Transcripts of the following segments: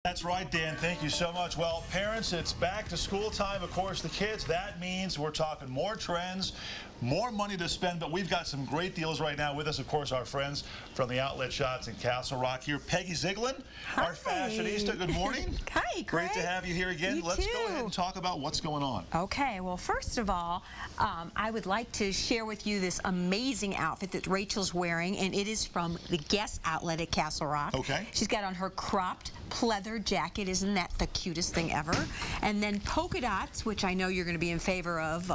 That's right, Dan. Thank you so much. Well, parents, it's back to school time. Of course, the kids, that means we're talking more trends, more money to spend, but we've got some great deals right now with us. Of course, our friends from the Outlet Shots in Castle Rock here. Peggy Ziegler, our fashionista. Good morning. Hi, Great to have you here again. Let's go ahead and talk about what's going on. Okay, well, first of all, I would like to share with you this amazing outfit that Rachel's wearing, and it is from the Guess Outlet at Castle Rock. Okay. She's got on her cropped pleather jacket. Isn't that the cutest thing ever? And then polka dots, which I know you're going to be in favor of,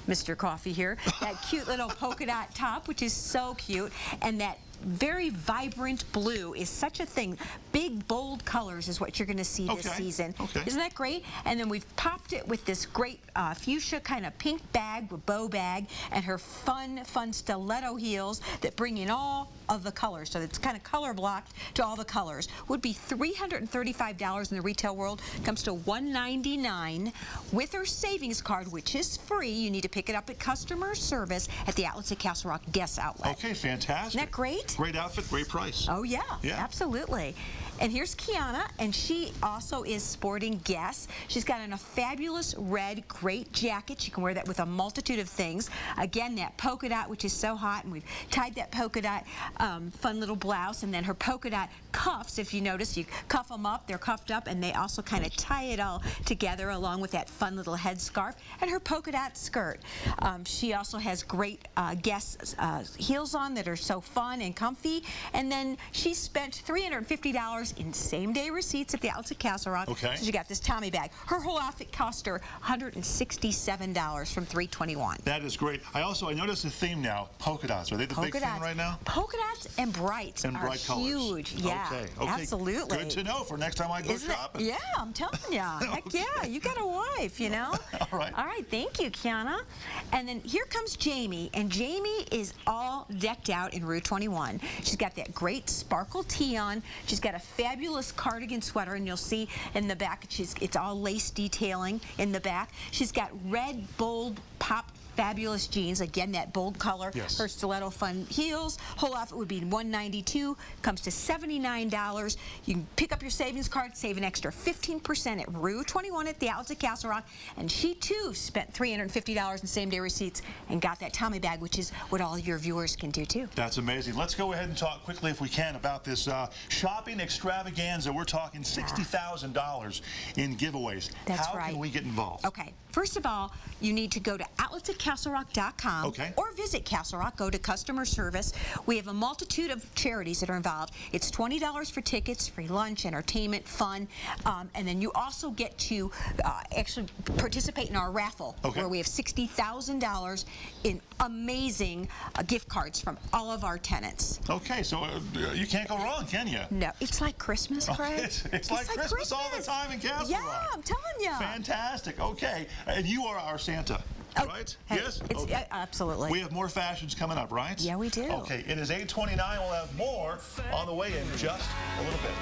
Mr. Coffee here. That cute little polka dot top, which is so cute, and that very vibrant blue is such a thing. Big, bold colors is what you're going to see this season. Isn't that great? And then we've popped it with this great fuchsia kind of pink bag, with bow bag, and her fun stiletto heels that bring in all of the colors. So it's kind of color blocked to all the colors. Would be $335 in the retail world. Comes to $199 with her savings card, which is free. You need to pick it up at customer service at the outlets at Castle Rock Guess Outlet. Okay, fantastic. Isn't that great? Great outfit, great price. Oh, yeah, absolutely. And here's Kiana, and she also is sporting Guess. She's got on a fabulous red, great jacket. She can wear that with a multitude of things. Again, that polka dot, which is so hot, and we've tied that polka dot fun little blouse, and then her polka dot cuffs. If you notice, you cuff them up, they're cuffed up, and they also kind of tie it all together along with that fun little headscarf and her polka dot skirt. She also has great Guess heels on that are so fun and comfy, and then she spent $350 in same-day receipts at the outlets at Castle Rock. Okay. So she got this Tommy bag. Her whole outfit cost her $167 from $321. That is great. I noticed the theme now, polka dots. Are they the big thing right now? Polka dots and brights are bright colors. Huge. Yeah, okay. Absolutely. Good to know for next time I go shopping. Yeah, I'm telling you. Heck yeah, you got a wife, you know. All right. All right, thank you, Kiana. And then here comes Jamie, and Jamie is all decked out in Rue 21. She's got that great sparkle tee on. She's got a fabulous cardigan sweater, and you'll see in the back it's all lace detailing in the back. She's got red, bold, pop fabulous jeans, again that bold color. Her stiletto fun heels. Whole outfit would be $192, comes to $79. You can pick up your savings card, save an extra 15% at Rue 21 at the outlets at Castle Rock, and she too spent $350 in same-day receipts and got that Tommy bag, which is what all your viewers can do too. That's amazing. Let's go ahead and talk quickly, if we can, about this shopping extravaganza. We're talking $60,000 in giveaways. That's right. How can we get involved? Okay, first of all, you need to go to outletsatcastlerock.com or visit Castle Rock. Go to customer service. We have a multitude of charities that are involved. It's $20 for tickets, free lunch, entertainment, fun, and then you also get to actually participate in our raffle, where we have $60,000 in amazing gift cards from all of our tenants. Okay, so you can't go wrong, can you? No, it's like Christmas, Craig. It's like Christmas all the time in Castle Rock. Yeah, I'm telling you. Fantastic. Okay, and you are our Santa. Right? Hey, yes? Absolutely. We have more fashions coming up, right? Yeah, we do. Okay, it is 8:29. We'll have more on the way in just a little bit.